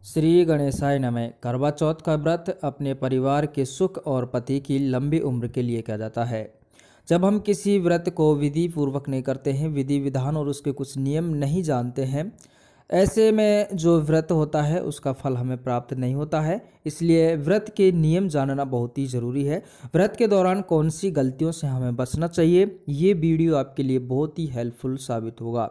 श्री गणेशाय नमः। करवा चौथ का व्रत अपने परिवार के सुख और पति की लंबी उम्र के लिए किया जाता है। जब हम किसी व्रत को विधि पूर्वक नहीं करते हैं, विधि विधान और उसके कुछ नियम नहीं जानते हैं, ऐसे में जो व्रत होता है उसका फल हमें प्राप्त नहीं होता है। इसलिए व्रत के नियम जानना बहुत ही ज़रूरी है। व्रत के दौरान कौन सी गलतियों से हमें बचना चाहिए, ये वीडियो आपके लिए बहुत ही हेल्पफुल साबित होगा।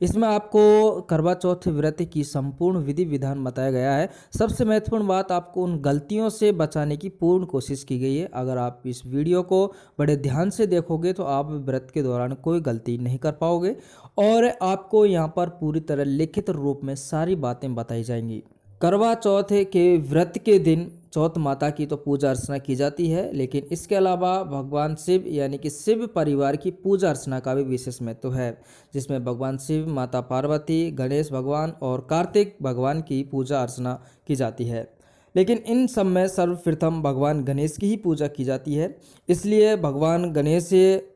इसमें आपको करवा चौथ व्रत की संपूर्ण विधि विधान बताया गया है। सबसे महत्वपूर्ण बात, आपको उन गलतियों से बचाने की पूर्ण कोशिश की गई है। अगर आप इस वीडियो को बड़े ध्यान से देखोगे तो आप व्रत के दौरान कोई गलती नहीं कर पाओगे और आपको यहाँ पर पूरी तरह लिखित रूप में सारी बातें बताई जाएंगी। करवा चौथ के व्रत के दिन चौथ माता की तो पूजा अर्चना की जाती है, लेकिन इसके अलावा भगवान शिव यानी कि शिव परिवार की पूजा अर्चना का भी विशेष महत्व है, जिसमें भगवान शिव, माता पार्वती, गणेश भगवान और कार्तिक भगवान की पूजा अर्चना की जाती है। लेकिन इन सब में सर्वप्रथम भगवान गणेश की ही पूजा की जाती है। इसलिए भगवान गणेश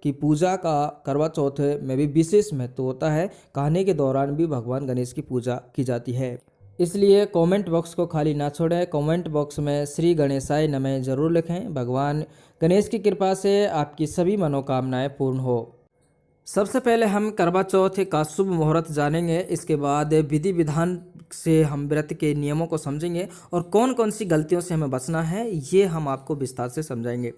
की पूजा का करवा चौथ में भी विशेष महत्व होता है। कहने के दौरान भी भगवान गणेश की पूजा की जाती है। इसलिए कमेंट बॉक्स को खाली ना छोड़ें। कमेंट बॉक्स में श्री गणेशाय नमः जरूर लिखें। भगवान गणेश की कृपा से आपकी सभी मनोकामनाएं पूर्ण हो। सबसे पहले हम करवा चौथ का शुभ मुहूर्त जानेंगे। इसके बाद विधि विधान से हम व्रत के नियमों को समझेंगे और कौन कौन सी गलतियों से हमें बचना है, ये हम आपको विस्तार से समझाएंगे।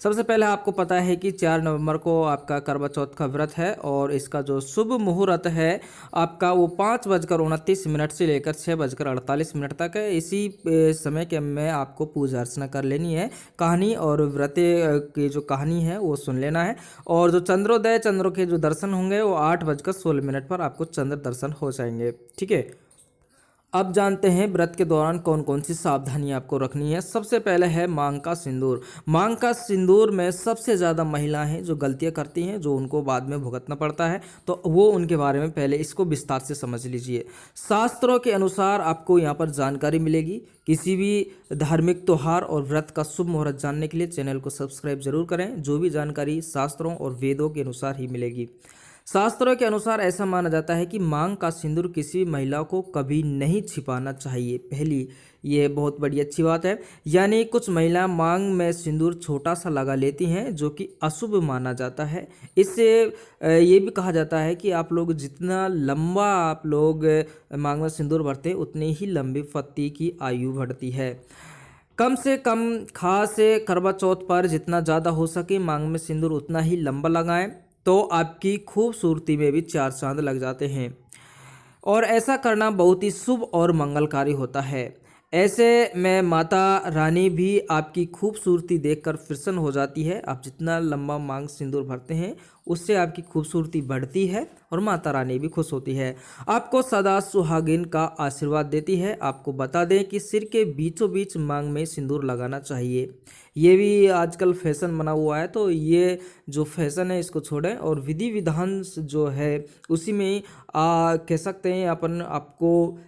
सबसे पहले आपको पता है कि 4 नवंबर को आपका करवा चौथ का व्रत है और इसका जो शुभ मुहूर्त है आपका वो 5:29 से लेकर 6:48 तक है। इसी समय के में आपको पूजा अर्चना कर लेनी है। कहानी और व्रत की जो कहानी है वो सुन लेना है। और जो चंद्रोदय, चंद्र के जो दर्शन होंगे वो 8:16 पर आपको चंद्र दर्शन हो जाएंगे। ठीक है, अब जानते हैं व्रत के दौरान कौन कौन सी सावधानी आपको रखनी है। सबसे पहले है मांग का सिंदूर। मांग का सिंदूर में सबसे ज़्यादा महिलाएं जो गलतियां करती हैं, जो उनको बाद में भुगतना पड़ता है, तो वो उनके बारे में पहले इसको विस्तार से समझ लीजिए। शास्त्रों के अनुसार आपको यहाँ पर जानकारी मिलेगी। किसी भी धार्मिक त्यौहार और व्रत का शुभ मुहूर्त जानने के लिए चैनल को सब्सक्राइब जरूर करें। जो भी जानकारी शास्त्रों और वेदों के अनुसार ही मिलेगी। शास्त्रों के अनुसार ऐसा माना जाता है कि मांग का सिंदूर किसी महिला को कभी नहीं छिपाना चाहिए। पहली ये बहुत बड़ी अच्छी बात है। यानी कुछ महिला मांग में सिंदूर छोटा सा लगा लेती हैं, जो कि अशुभ माना जाता है। इससे ये भी कहा जाता है कि आप लोग जितना लंबा आप लोग मांग में सिंदूर भरते हैं, उतनी ही लंबी पति की आयु बढ़ती है। कम से कम खास करवा चौथ पर जितना ज़्यादा हो सके मांग में सिंदूर उतना ही लंबा लगाएं, तो आपकी खूबसूरती में भी 4 चांद लग जाते हैं। और ऐसा करना बहुत ही शुभ और मंगलकारी होता है। ऐसे में माता रानी भी आपकी खूबसूरती देखकर प्रसन्न हो जाती है। आप जितना लंबा मांग सिंदूर भरते हैं उससे आपकी खूबसूरती बढ़ती है और माता रानी भी खुश होती है। आपको सदा सुहागिन का आशीर्वाद देती है। आपको बता दें कि सिर के बीचों बीच मांग में सिंदूर लगाना चाहिए। ये भी आजकल फैशन बना हुआ है, तो ये जो फैशन है इसको छोड़ें और विधि विधान जो है उसी में कह सकते हैं अपन आपको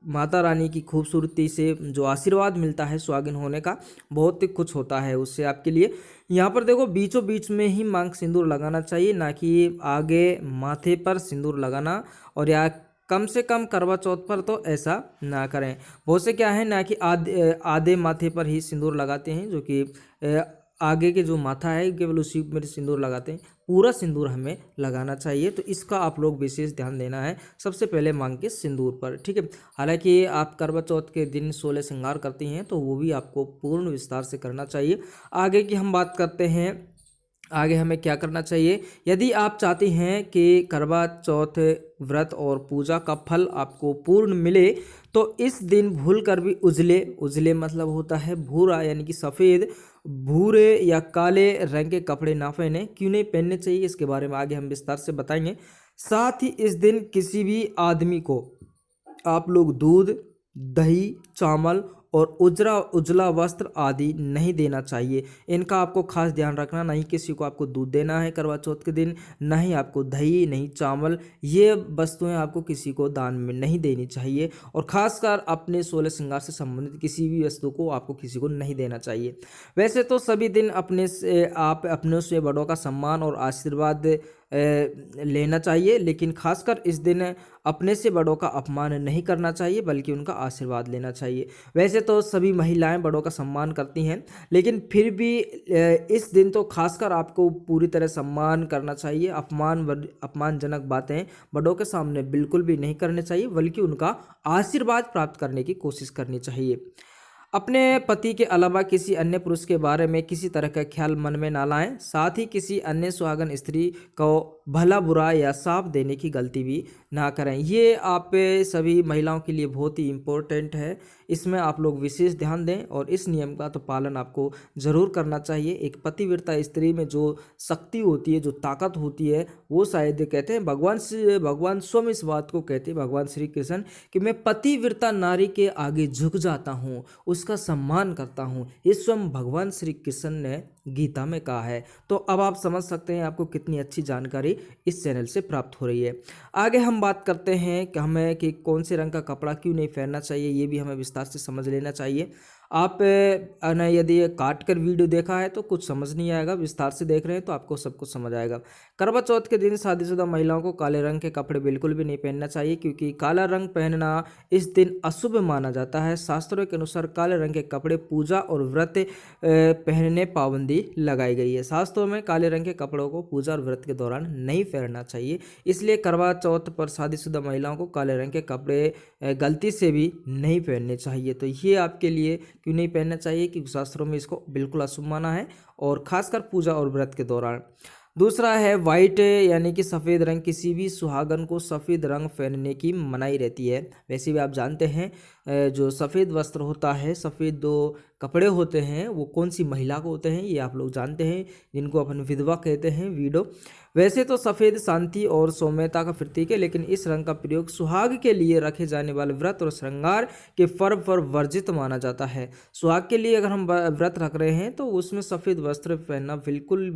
माता रानी की खूबसूरती से जो आशीर्वाद मिलता है सुहागिन होने का, बहुत कुछ होता है उससे आपके लिए। यहाँ पर देखो, बीचों बीच में ही मांग सिंदूर लगाना चाहिए, ना कि आगे माथे पर सिंदूर लगाना। और या कम से कम करवा चौथ पर तो ऐसा ना करें। बहुत से क्या है ना कि आधे माथे पर ही सिंदूर लगाते हैं, जो कि आगे के जो माथा है केवल उसी में सिंदूर लगाते हैं। पूरा सिंदूर हमें लगाना चाहिए, तो इसका आप लोग विशेष ध्यान देना है सबसे पहले मांग के सिंदूर पर। ठीक है, हालांकि आप करवा चौथ के दिन 16 श्रृंगार करती हैं, तो वो भी आपको पूर्ण विस्तार से करना चाहिए। आगे की हम बात करते हैं, आगे हमें क्या करना चाहिए। यदि आप चाहते हैं कि करवा चौथ व्रत और पूजा का फल आपको पूर्ण मिले, तो इस दिन भूल कर भी उजले मतलब होता है भूरा, यानी कि सफ़ेद, भूरे या काले रंग के कपड़े ना पहने। क्यों नहीं पहनने चाहिए, इसके बारे में आगे हम विस्तार से बताएंगे। साथ ही इस दिन किसी भी आदमी को आप लोग दूध, दही, चावल और उजला वस्त्र आदि नहीं देना चाहिए। इनका आपको खास ध्यान रखना। नहीं किसी को आपको दूध देना है करवा चौथ के दिन, ना ही आपको दही, नहीं चावल, ये वस्तुएं आपको किसी को दान में नहीं देनी चाहिए। और खासकर अपने 16 श्रृंगार से संबंधित किसी भी वस्तु को आपको किसी को नहीं देना चाहिए। वैसे तो सभी दिन आप अपनों से बड़ों का सम्मान और आशीर्वाद लेना चाहिए, लेकिन खासकर इस दिन अपने से बड़ों का अपमान नहीं करना चाहिए बल्कि उनका आशीर्वाद लेना चाहिए। वैसे तो सभी महिलाएं बड़ों का सम्मान करती हैं, लेकिन फिर भी इस दिन तो खासकर आपको पूरी तरह सम्मान करना चाहिए। अपमानजनक बातें बड़ों के सामने बिल्कुल भी नहीं करनी चाहिए, बल्कि उनका आशीर्वाद प्राप्त करने की कोशिश करनी चाहिए। अपने पति के अलावा किसी अन्य पुरुष के बारे में किसी तरह का ख्याल मन में ना लाएं। साथ ही किसी अन्य सुहागन स्त्री को भला बुरा या साफ देने की गलती भी ना करें। ये आप सभी महिलाओं के लिए बहुत ही इम्पोर्टेंट है, इसमें आप लोग विशेष ध्यान दें और इस नियम का तो पालन आपको ज़रूर करना चाहिए। एक पतिव्रता स्त्री में जो शक्ति होती है, जो ताकत होती है, वो शायद कहते हैं भगवान स्वयं इस बात को कहते हैं, भगवान श्री कृष्ण, कि मैं पतिव्रता नारी के आगे झुक जाता हूँ, उसका सम्मान करता हूँ। ये स्वयं भगवान श्री कृष्ण ने गीता में कहा है। तो अब आप समझ सकते हैं आपको कितनी अच्छी जानकारी इस चैनल से प्राप्त हो रही है। आगे हम बात करते हैं कि हमें कि कौन से रंग का कपड़ा क्यों नहीं पहनना चाहिए, ये भी हमें विस्तार से समझ लेना चाहिए। आप यदि काट कर वीडियो देखा है तो कुछ समझ नहीं आएगा, विस्तार से देख रहे हैं तो आपको सब कुछ समझ आएगा। करवा चौथ के दिन शादीशुदा महिलाओं को काले रंग के कपड़े बिल्कुल भी नहीं पहनना चाहिए, क्योंकि काला रंग पहनना इस दिन अशुभ माना जाता है। शास्त्रों के अनुसार काले रंग के कपड़े पूजा और व्रत पहनने पाबंदी लगाई गई है। शास्त्रों में काले रंग के कपड़ों को पूजा और व्रत के दौरान नहीं पहनना चाहिए, इसलिए करवा चौथ पर शादीशुदा महिलाओं को काले रंग के कपड़े गलती से भी नहीं पहनने चाहिए। तो ये आपके लिए क्यों नहीं पहनना चाहिए, क्योंकि शास्त्रों में इसको बिल्कुल अशुभ माना है, और खासकर पूजा और व्रत के दौरान। दूसरा है वाइट, यानी कि सफ़ेद रंग। किसी भी सुहागन को सफ़ेद रंग पहनने की मनाही रहती है। वैसे भी आप जानते हैं जो सफ़ेद वस्त्र होता है, सफ़ेद दो कपड़े होते हैं, वो कौन सी महिला को होते हैं ये आप लोग जानते हैं, जिनको अपन विधवा कहते हैं, वीडो। वैसे तो सफ़ेद शांति और सौम्यता का प्रतीक है, लेकिन इस रंग का प्रयोग सुहाग के लिए रखे जाने वाले व्रत और श्रृंगार के पर्व पर वर्जित माना जाता है। सुहाग के लिए अगर हम व्रत रख रहे हैं तो उसमें सफ़ेद वस्त्र पहनना बिल्कुल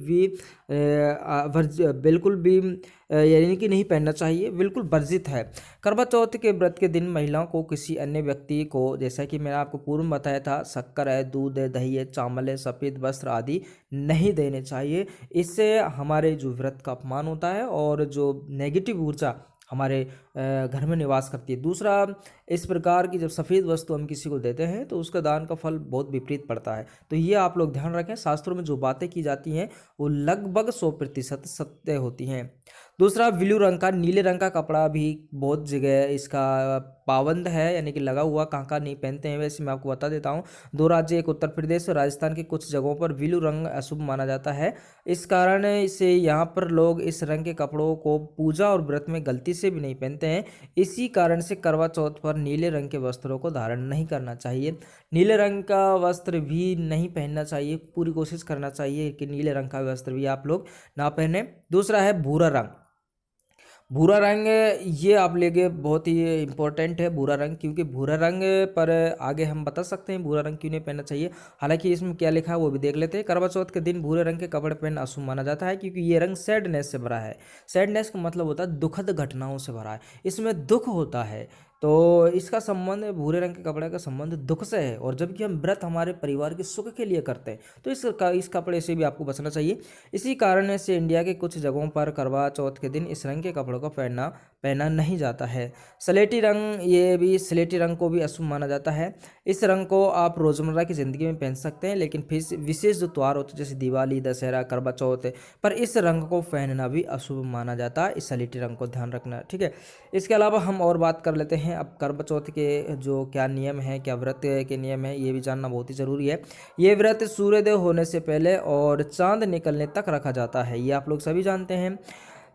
भी यानी कि नहीं पहनना चाहिए, बिल्कुल वर्जित है। करवा चौथ के व्रत के दिन महिलाओं को किसी अन्य व्यक्ति को, जैसा कि मैंने आपको पूर्व में बताया था, शक्कर है, दूध है, दही है, चावल है, सफ़ेद वस्त्र आदि नहीं देने चाहिए। इससे हमारे जो व्रत का अपमान होता है और जो नेगेटिव ऊर्जा हमारे घर में निवास करती है। दूसरा, इस प्रकार की जब सफ़ेद वस्तु हम किसी को देते हैं तो उसका दान का फल बहुत विपरीत पड़ता है। तो ये आप लोग ध्यान रखें, शास्त्रों में जो बातें की जाती हैं वो लगभग 100% सत्य होती हैं। दूसरा, ब्लू रंग का, नीले रंग का कपड़ा भी बहुत जगह इसका पाबंद है, यानी कि लगा हुआ, कहाँ कहाँ नहीं पहनते हैं। वैसे मैं आपको बता देता हूँ, 2 राज्य, एक उत्तर प्रदेश और राजस्थान के कुछ जगहों पर ब्लू रंग अशुभ माना जाता है। इस कारण से यहाँ पर लोग इस रंग के कपड़ों को पूजा और व्रत में गलती से भी नहीं पहनते हैं। इसी कारण से करवा चौथ पर नीले रंग के वस्त्रों को धारण नहीं करना चाहिए। नीले रंग का वस्त्र भी नहीं पहनना चाहिए, पूरी कोशिश करना चाहिए कि नीले रंग का वस्त्र भी आप लोग ना पहने। दूसरा है भूरा रंग। भूरा रंग ये आप लेके बहुत ही इम्पोर्टेंट है, भूरा रंग, क्योंकि भूरा रंग पर आगे हम बता सकते हैं भूरा रंग क्यों नहीं पहनना चाहिए। हालांकि इसमें क्या लिखा है वो भी देख लेते हैं। करवा चौथ के दिन भूरे रंग के कपड़े पहनना अशुभ माना जाता है, क्योंकि ये रंग सैडनेस से भरा है। सैडनेस का मतलब होता है दुखद घटनाओं से भरा है, इसमें दुख होता है। तो इसका संबंध, भूरे रंग के कपड़े का संबंध दुख से है, और जबकि हम व्रत हमारे परिवार के सुख के लिए करते हैं तो इस कपड़े से भी आपको बचना चाहिए। इसी कारण से इंडिया के कुछ जगहों पर करवा चौथ के दिन इस रंग के कपड़ों को पहना नहीं जाता है। स्लेटी रंग, ये भी स्लेटी रंग को भी अशुभ माना जाता है। इस रंग को आप रोजमर्रा की ज़िंदगी में पहन सकते हैं, लेकिन फिर विशेष जो त्यौहार होते हैं जैसे दिवाली, दशहरा, करवा चौथ पर इस रंग को पहनना भी अशुभ माना जाता है। इस स्लेटी रंग को ध्यान रखना, ठीक है। इसके अलावा हम और बात कर लेते हैं अब करवा चौथ के जो क्या नियम है, क्या व्रत के नियम है, ये भी जानना बहुत ही ज़रूरी है। ये व्रत सूर्योदय होने से पहले और चांद निकलने तक रखा जाता है, ये आप लोग सभी जानते हैं।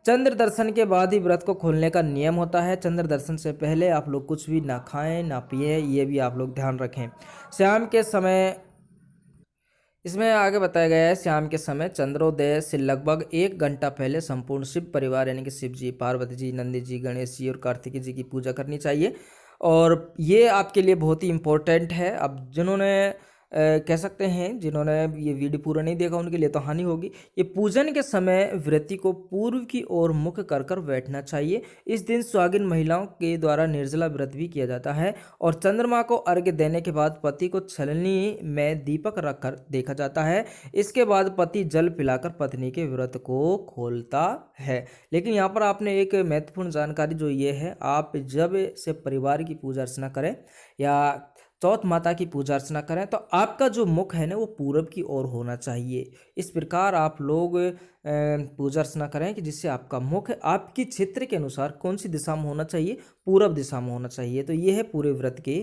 चंद्र दर्शन के बाद ही व्रत को खोलने का नियम होता है। चंद्र दर्शन से पहले आप लोग कुछ भी ना खाएं ना पिए, ये भी आप लोग ध्यान रखें। शाम के समय, इसमें आगे बताया गया है, शाम के समय चंद्रोदय से लगभग 1 घंटा पहले संपूर्ण शिव परिवार यानी कि शिव जी, पार्वती जी, नंदी जी, गणेश जी और कार्तिकेय जी की पूजा करनी चाहिए, और ये आपके लिए बहुत ही इम्पोर्टेंट है। अब जिन्होंने कह सकते हैं जिन्होंने ये वीडियो पूरा नहीं देखा उनके लिए तो हानि होगी। ये पूजन के समय व्यक्ति को पूर्व की ओर मुख कर कर बैठना चाहिए। इस दिन सुहागिन महिलाओं के द्वारा निर्जला व्रत भी किया जाता है और चंद्रमा को अर्घ्य देने के बाद पति को छलनी में दीपक रखकर देखा जाता है। इसके बाद पति जल पिलाकर पत्नी के व्रत को खोलता है। लेकिन यहाँ पर आपने एक महत्वपूर्ण जानकारी जो ये है, आप जब से परिवार की पूजा अर्चना करें या चौथ माता की पूजा अर्चना करें तो आपका जो मुख है ना वो पूरब की ओर होना चाहिए। इस प्रकार आप लोग पूजा अर्चना करें कि जिससे आपका मुख आपकी क्षेत्र के अनुसार कौन सी दिशा में होना चाहिए, पूरब दिशा में होना चाहिए। तो ये है पूरे व्रत के